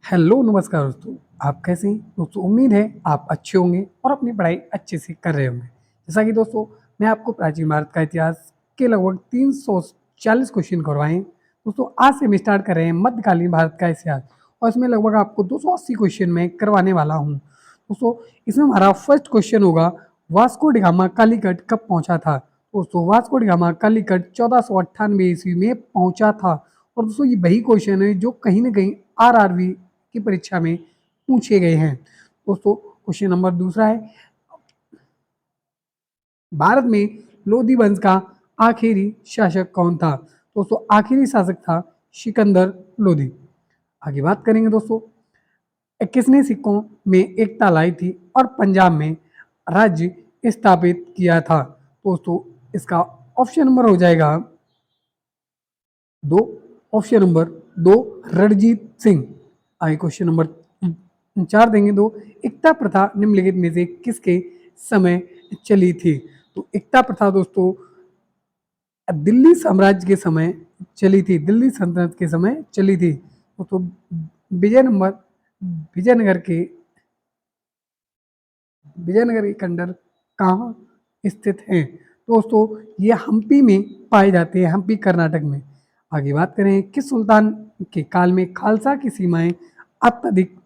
Hello नमस्कार दोस्तों। आप कैसे हैं दोस्तों? उम्मीद है आप अच्छे होंगे और अपनी पढ़ाई अच्छे से कर रहे होंगे। जैसा कि दोस्तों मैं आपको प्राचीन भारत का इतिहास के लगभग 340 क्वेश्चन करवाए हैं। दोस्तों आज से हम स्टार्ट कर रहे हैं मध्यकालीन भारत का इतिहास और इसमें लगभग आपको 280 क्वेश्चन में करवाने वाला हूँ। दोस्तों इसमें हमारा फर्स्ट क्वेश्चन होगा, वास्को डी गामा कालीकट कब पहुंचा था? दोस्तों वास्को डी गामा कालीकट 1498 ईस्वी में पहुंचा था। और दोस्तों ये वही क्वेश्चन है जो कहीं ना कहीं आरआरबी की परीक्षा में पूछे गए हैं। दोस्तों क्वेश्चन नंबर दूसरा है, भारत में लोधी वंश का आखिरी शासक कौन था? दोस्तों आखिरी शासक था सिकंदर लोधी। आगे बात करेंगे दोस्तों, किसने सिक्कों में एकता लाई थी और पंजाब में राज्य स्थापित किया था? दोस्तों इसका ऑप्शन नंबर हो जाएगा दो, ऑप्शन नंबर दो रणजीत सिंह। आगे क्वेश्चन नंबर 4 देंगे दो, एकता प्रथा निम्नलिखित में से किसके समय चली थी? तो एकता प्रथा दोस्तों दिल्ली साम्राज्य के समय चली थी, दिल्ली सल्तनत के समय चली थी। दोस्तों विजयनगर के विजयनगर के खंडर कहाँ स्थित हैं? दोस्तों ये हम्पी में पाए जाते हैं, हम्पी कर्नाटक में। आगे बात करें, किस सुल्तान के काल में खालसा की सीमाएं अत्यधिक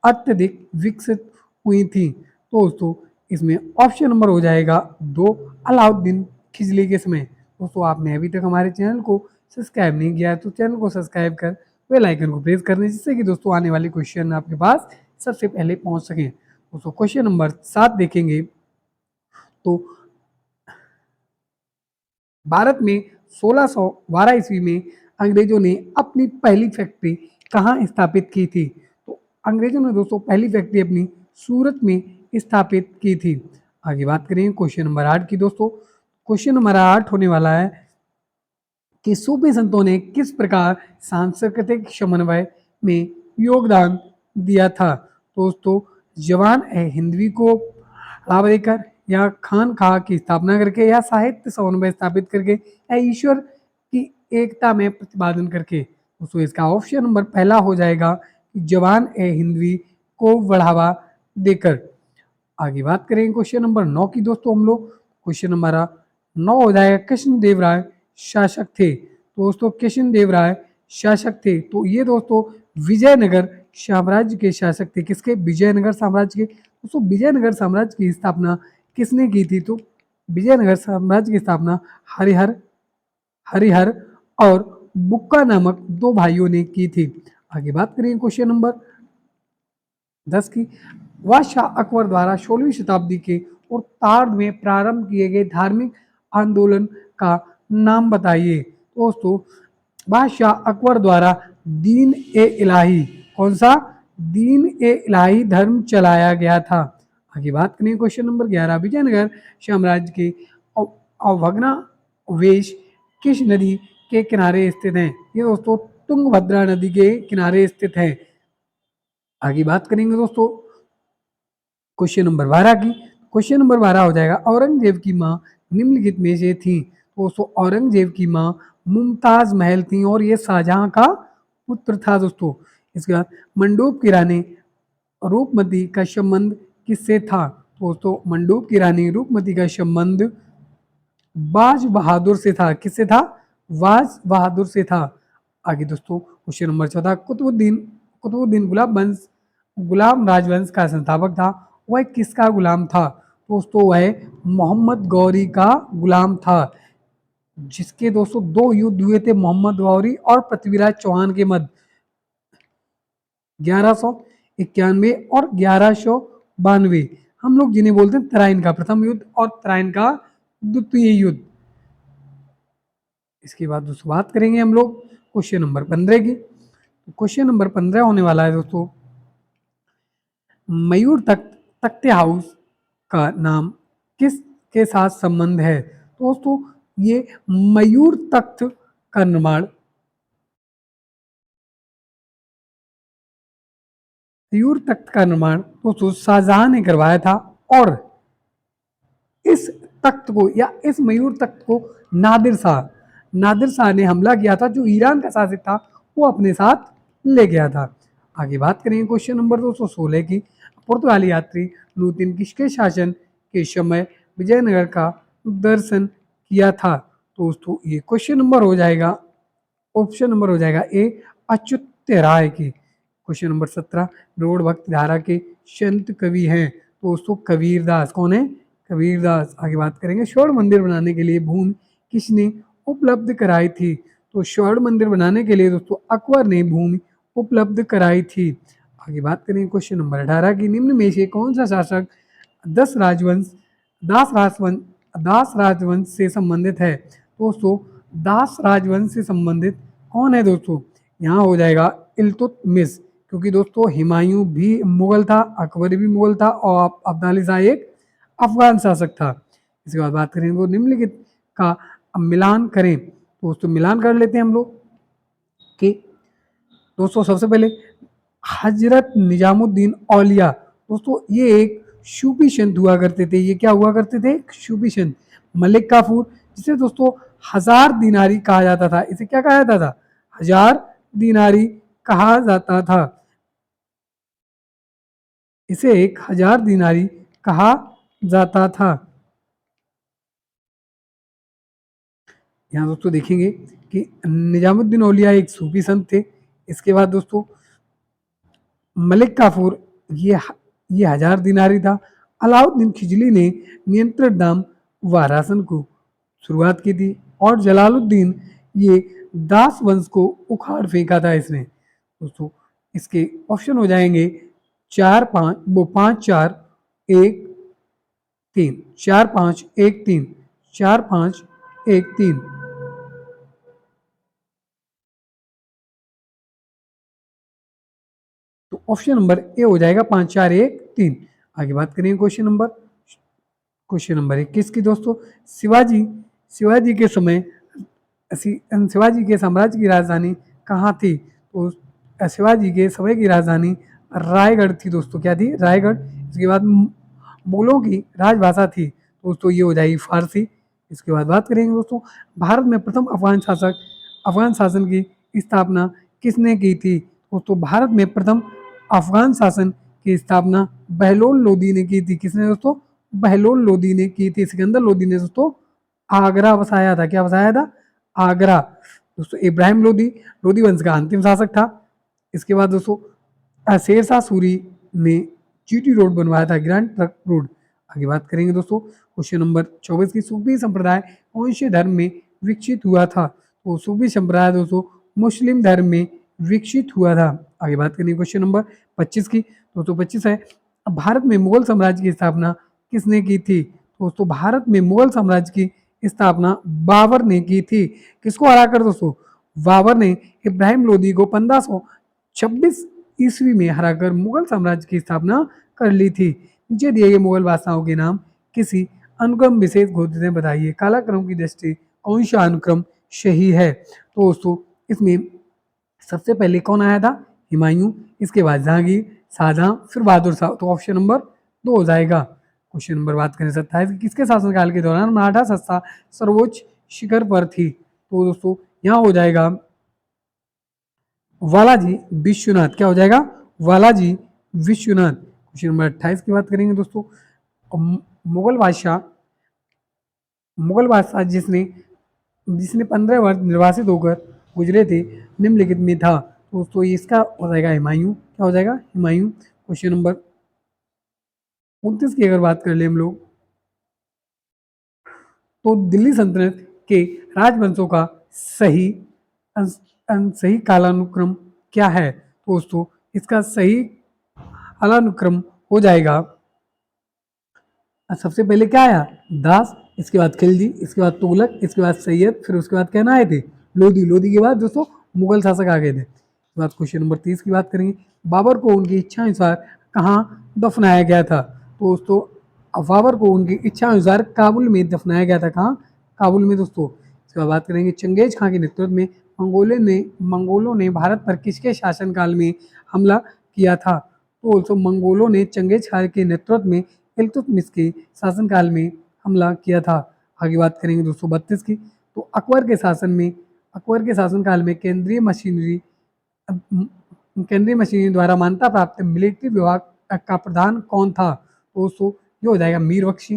अत्यधिक विकसित हुई थी? तो दोस्तों इसमें ऑप्शन नंबर हो जाएगा दो, अलाउद्दीन खिजली के समय। दोस्तों आपने अभी तक हमारे चैनल को सब्सक्राइब नहीं किया है तो चैनल को सब्सक्राइब कर बेल आइकन को प्रेस कर दें, जिससे कि दोस्तों आने वाले क्वेश्चन आपके पास सबसे पहले पहुंच सकें। दोस्तों क्वेश्चन नंबर 7 देखेंगे तो भारत में 1612 ईस्वी में अंग्रेजों ने अपनी पहली फैक्ट्री कहाँ स्थापित की थी? तो अंग्रेजों ने दोस्तों पहली फैक्ट्री अपनी सूरत में स्थापित की थी। आगे बात करें क्वेश्चन नंबर 8 की। दोस्तों क्वेश्चन नंबर 8 होने वाला है कि सूफी संतों ने किस प्रकार सांस्कृतिक समन्वय में योगदान दिया था? दोस्तों जवान ए हिंदवी को बढ़ावा देकर, या खान खा की स्थापना करके, या साहित्य समन्वय स्थापित करके, या ईश्वर की एकता में प्रतिपादन करके? दोस्तों इसका ऑप्शन नंबर पहला हो जाएगा जवान ए हिंदवी को बढ़ावा देकर। आगे बात करेंगे क्वेश्चन नंबर 9 की। दोस्तों हम लोग क्वेश्चन नंबर 9 हो जाएगा, कृष्णदेव राय शासक थे? तो दोस्तों कृष्णदेव राय शासक थे, तो ये दोस्तों विजयनगर साम्राज्य के शासक थे। किसके? विजयनगर साम्राज्य के। दोस्तों विजयनगर साम्राज्य की स्थापना किसने की थी? तो विजयनगर साम्राज्य की स्थापना हरिहर हरिहर और बुक्का नामक दो भाइयों ने की थी। आगे बात करेंगे क्वेश्चन नंबर 10 की, बादशाह अकबर द्वारा 16वीं शताब्दी के उत्तरार्ध में प्रारंभ किए गए धार्मिक आंदोलन का नाम बताइए। दोस्तों बादशाह अकबर द्वारा दीन ए इलाही, कौन सा? दीन ए इलाही धर्म चलाया गया था। आगे बात करें क्वेश्चन नंबर 11, विजयनगर साम्राज्य के अवभगना वेश किस नदी के किनारे स्थित हैं? ये दोस्तों तुंगभद्रा नदी के किनारे स्थित है। आगे बात करेंगे दोस्तों क्वेश्चन नंबर 12 की। क्वेश्चन नंबर 12 हो जाएगा, औरंगजेब की माँ निम्नलिखित में से थी? दोस्तों औरंगजेब की माँ मुमताज महल थी और ये शाहजहां का पुत्र था। दोस्तों इसके बाद मंडोप की रानी रूपमती का संबंध किससे था? दोस्तों मंडोप की रानी रूपमती का संबंध बाज बहादुर से था। किससे था? वाज बहादुर से था। आगे दोस्तों क्वेश्चन नंबर 14, कुतुबुद्दीन गुलाम राजवंश का संस्थापक था। वह किसका गुलाम था? दोस्तों वह मोहम्मद गौरी का गुलाम था, जिसके दोस्तों दो युद्ध हुए थे मोहम्मद गौरी और पृथ्वीराज चौहान के मध्य, 1191 और 1192। हम लोग जिन्हें बोलते हैं तराइन का प्रथम युद्ध और तराइन का द्वितीय युद्ध। इसके बाद दोस्तों बात करेंगे हम लोग क्वेश्चन नंबर 15 की। क्वेश्चन नंबर 15 होने वाला है दोस्तों, मयूर तख्त हाउस का नाम किस के साथ संबंध है? दोस्तों ये मयूर तख्त का निर्माण मयूर तख्त का निर्माण दोस्तों शाहजहां ने करवाया था। और इस तख्त को या इस मयूर तख्त को नादिर शाह ने हमला किया था, जो ईरान का शासक था वो अपने साथ ले गया था। आगे बात करेंगे क्वेश्चन नंबर 216 की, पुर्तगाली यात्री नूतिन किसके शासन के समय विजयनगर का दर्शन किया था? तो दोस्तों ये क्वेश्चन नंबर हो जाएगा, ऑप्शन नंबर हो जाएगा ए, अच्युत्य राय की। क्वेश्चन नंबर 17, द्रविड़ भक्ति धारा के संत कवि हैं? तो दोस्तों कबीरदास। कौन है? कबीरदास। आगे बात करेंगे, स्वर्ण मंदिर बनाने के लिए भूमि किसने उपलब्ध कराई थी? तो स्वर्ण मंदिर बनाने के लिए दोस्तों अकबर ने भूमि उपलब्ध कराई थी। आगे बात करेंगे क्वेश्चन नंबर 18 की, निम्न में से कौन सा शासक दस राजवंश दास राजवंश दास राजवंश से संबंधित है? दोस्तों दास राजवंश से संबंधित कौन है दोस्तों? यहाँ हो जाएगा इल्तुतमिश, क्योंकि दोस्तों हुमायूं भी मुगल था, अकबर भी मुगल था और अब्दाली शाह एक अफगान शासक था। इसके बाद बात करेंगे वो निम्नलिखित का मिलान करें। दोस्तों मिलान कर लेते हैं हम लोग कि दोस्तों सबसे पहले हजरत निजामुद्दीन औलिया, दोस्तों ये एक सूफी संत हुआ करते थे। ये क्या हुआ करते थे? सूफी संत। मलिक काफूर, जिसे दोस्तों 1000 दिनारी कहा जाता था। इसे क्या कहा जाता था? 1000 दिनारी कहा जाता था। इसे 1000 दिनारी कहा जाता था। यहाँ दोस्तों देखेंगे कि निजामुद्दीन औलिया एक सूफी संत थे। इसके बाद दोस्तों मलिक काफूर, ये 1000 दिनारी था। अलाउद्दीन खिजली ने नियंत्रण नाम वारासन को शुरुआत की थी, और जलालुद्दीन ये दास वंश को उखाड़ फेंका था इसने। दोस्तों इसके ऑप्शन हो जाएंगे 4-5-1-4-1-3, 4-5-1-3, 4-5-1-3। तो ऑप्शन नंबर ए हो जाएगा 5-4-1-3। आगे बात करेंगे क्वेश्चन नंबर 21 की दोस्तों, शिवाजी शिवाजी के समय शिवाजी के साम्राज्य की राजधानी कहाँ थी? तो शिवाजी के समय की राजधानी रायगढ़ थी दोस्तों। क्या थी? रायगढ़। इसके बाद मुगलों की राजभाषा थी दोस्तों, ये हो जाएगी फारसी। इसके बाद बात करेंगे दोस्तों, भारत में प्रथम अफगान शासन की स्थापना किसने की थी? दोस्तों भारत में प्रथम अफगान शासन की स्थापना बहलोल लोदी ने की थी। किसने दोस्तों? बहलोल लोदी ने की थी। सिकंदर लोदी ने दोस्तों आगरा बसाया था। क्या बसाया था? आगरा। दोस्तों इब्राहिम लोदी लोदी वंश का अंतिम शासक था। इसके बाद दोस्तों शेर शाह सूरी ने जीटी रोड बनवाया था, ग्रैंड ट्रंक रोड। आगे बात करेंगे दोस्तों क्वेश्चन नंबर 24 की, सूफी संप्रदाय कौन से धर्म में विकसित हुआ था? तो सूफी संप्रदाय दोस्तों मुस्लिम धर्म में विकसित हुआ था। आगे बात करेंगे क्वेश्चन नंबर 25 की। दोस्तों 25 है, भारत में मुगल साम्राज्य की स्थापना किसने की थी? दोस्तों भारत में मुगल साम्राज्य की स्थापना बाबर ने की थी। किसको हराकर दोस्तों? बाबर ने इब्राहिम लोदी को 1526 ईस्वी में हराकर मुगल साम्राज्य की स्थापना कर ली थी। नीचे दिए गए मुगल बादशाहों के नाम किसी अनुक्रम विशेष घोषित में बताइए। कालाक्रम की दृष्टि कौन सा अनुक्रम सही है? तो दोस्तों इसमें सबसे पहले कौन आया था? हुमायूं। इसके बाद जहांगीर, शाहजहां, फिर बहादुर शाह। तो ऑप्शन नंबर 2 हो जाएगा। क्वेश्चन नंबर बात करें 27, किसके शासनकाल के दौरान मराठा सत्ता सर्वोच्च शिखर पर थी? तो दोस्तों यहाँ हो जाएगा वालाजी विश्वनाथ। क्या हो जाएगा? वालाजी विश्वनाथ। क्वेश्चन नंबर 28 की बात करेंगे दोस्तों, मुगल बादशाह जिसने जिसने 15 वर्ष निर्वासित होकर गुजरे थे निम्नलिखित में था? दोस्तों इसका हो जाएगा हुमायूं। क्या हो जाएगा? हुमायूं। क्वेश्चन नंबर 29 की अगर बात कर ले हम लोग, तो दिल्ली सल्तनत के राजवंशों का सही सही कालानुक्रम क्या है? तो दोस्तों इसका सही कालानुक्रम हो जाएगा, सबसे पहले क्या आया? दास, इसके बाद खिलजी, इसके बाद तुगलक, इसके बाद सैयद, फिर उसके बाद क्या ना आए थे? लोधी। लोधी के बाद दोस्तों मुगल शासक आ गए थे। इसके बाद क्वेश्चन नंबर 30 की बात करेंगे, बाबर को उनकी इच्छा अनुसार कहाँ दफनाया गया था? तो दोस्तों बाबर को उनकी इच्छा अनुसार काबुल में दफनाया गया था। कहाँ? काबुल में दोस्तों। इसके बाद बात करेंगे, चंगेज खां के नेतृत्व में मंगोलों ने भारत पर किसके शासनकाल में हमला किया था? तो दोस्तों मंगोलों ने चंगेज खां के नेतृत्व में इल्तुतमिश के शासनकाल में हमला किया था। आगे बात करेंगे 232 की, तो अकबर के शासनकाल में केंद्रीय मशीनरी केंद्रीय मशीनरी द्वारा मान्यता प्राप्त मिलिट्री विभाग का प्रधान कौन था? तो दोस्तों ये हो जाएगा मीर बख्शी।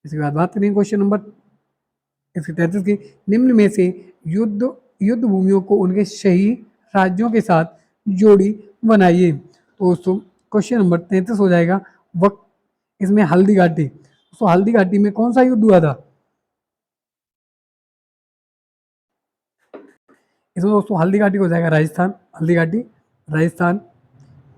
इसके बाद बात करेंगे क्वेश्चन नंबर 133 की, निम्न में से युद्ध भूमियों को उनके सही राज्यों के साथ जोड़ी बनाइए। तो दोस्तों क्वेश्चन नंबर 33 हो जाएगा वक्त, इसमें हल्दी घाटी। दोस्तों हल्दी घाटी में कौन सा युद्ध हुआ था? इसमें दोस्तों हल्दी घाटी हो जाएगा राजस्थान, हल्दी घाटी राजस्थान।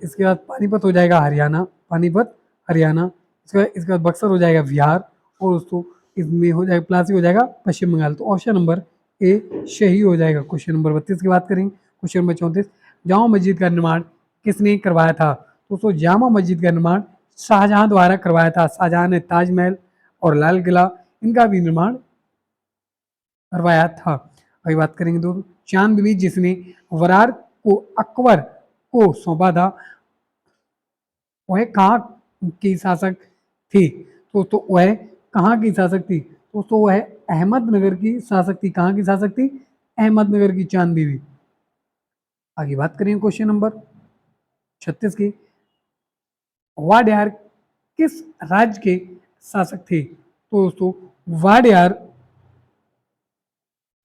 इसके बाद पानीपत हो जाएगा हरियाणा, पानीपत हरियाणा। इसके बाद बक्सर हो जाएगा बिहार, और दोस्तों इसमें हो जाएगा प्लासी हो जाएगा पश्चिम बंगाल। तो ऑप्शन नंबर ए सही हो जाएगा। क्वेश्चन नंबर 32 की बात करेंगे। क्वेश्चन नंबर 34, जामा मस्जिद का निर्माण किसने करवाया था? दोस्तों जामा मस्जिद का निर्माण शाहजहां द्वारा करवाया था। शाहजहां ने ताजमहल और लाल किला इनका भी निर्माण करवाया था। अभी बात करेंगे दोस्तों चांद बीबी जिसने वरार को अकबर को सौंपा था, वह कहाँ की शासक थी? तो वह कहाँ की शासक थी? तो वह अहमदनगर की शासक थी। कहाँ की शासक थी? अहमदनगर की चांद बीबी। आगे बात करेंगे क्वेश्चन नंबर 36 की, वाडियार किस राज्य के शासक थे? तो दोस्तों वाडियार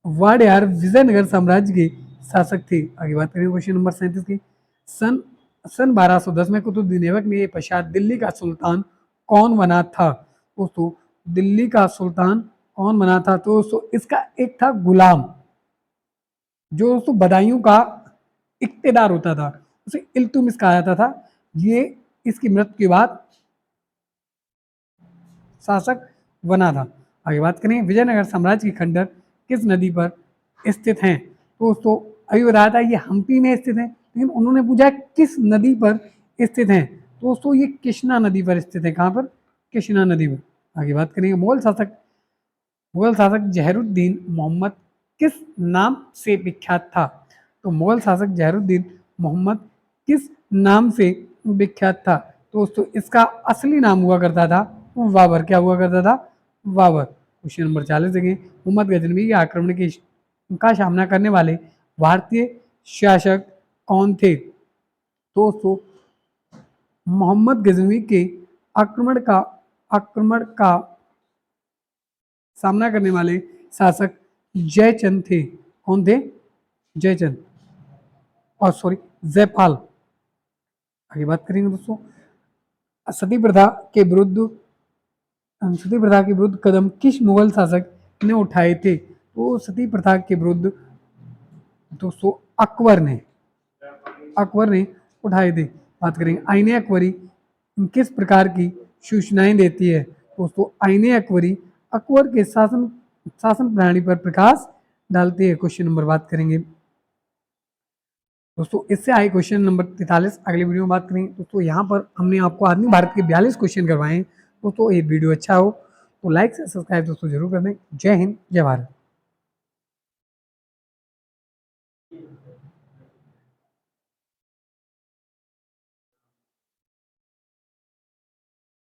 वाडियार विजयनगर साम्राज्य के शासक थे। आगे बात करेंगे क्वेश्चन नंबर 37 की, सन सन 1210 में कुतुबुद्दीन ऐबक के पश्चात दिल्ली का सुल्तान कौन बना था? दोस्तों दिल्ली का सुल्तान कौन बना था? तो दोस्तों इसका एक था गुलाम, जो दोस्तों बदायूं का इक्तेदार होता था, उसे इल्तुमिश कहा जाता था। ये इसकी मृत्यु के बाद शासक बना था। आगे बात करें विजयनगर साम्राज्य की खंडर किस नदी पर स्थित हैं? तो दोस्तों अभी बताया था ये हम्पी में स्थित है, लेकिन उन्होंने पूछा किस नदी पर स्थित हैं। तो दोस्तों ये कृष्णा नदी पर स्थित है। कहाँ पर? कृष्णा नदी पर। आगे बात करेंगे मुगल शासक जहरुद्दीन मोहम्मद किस नाम से विख्यात था? तो मुगल शासक जहरुद्दीन मोहम्मद किस नाम से विख्यात था? तो दोस्तों इसका असली नाम हुआ करता था बाबर। क्या हुआ करता था? बाबर। क्वेश्चन नंबर 40 देखें, मोहम्मद गजनवी के आक्रमण का सामना करने वाले भारतीय शासक कौन थे? तो दोस्तों मोहम्मद गजनवी के आक्रमण का सामना करने वाले शासक जयचंद थे। कौन थे? जयचंद, और सॉरी जयपाल। आगे बात करेंगे दोस्तों सती प्रथा के विरुद्ध कदम किस मुगल शासक ने उठाए थे? तो सती प्रथा के विरुद्ध दोस्तों अकबर ने उठाए थे। बात करेंगे आईने अकबरी किस प्रकार की सूचनाएं देती है? दोस्तों आईने अकबरी अकबर के शासन प्रणाली पर प्रकाश डालती है। क्वेश्चन नंबर बात करेंगे दोस्तों इससे आए क्वेश्चन नंबर 43 अगले वीडियो में बात करेंगे। दोस्तों यहाँ पर हमने आपको आधुनिक भारत के 42 क्वेश्चन करवाए हैं। दोस्तों ये वीडियो अच्छा हो तो लाइक से सब्सक्राइब दोस्तों जरूर कर दें। जय हिंद, जय भारत।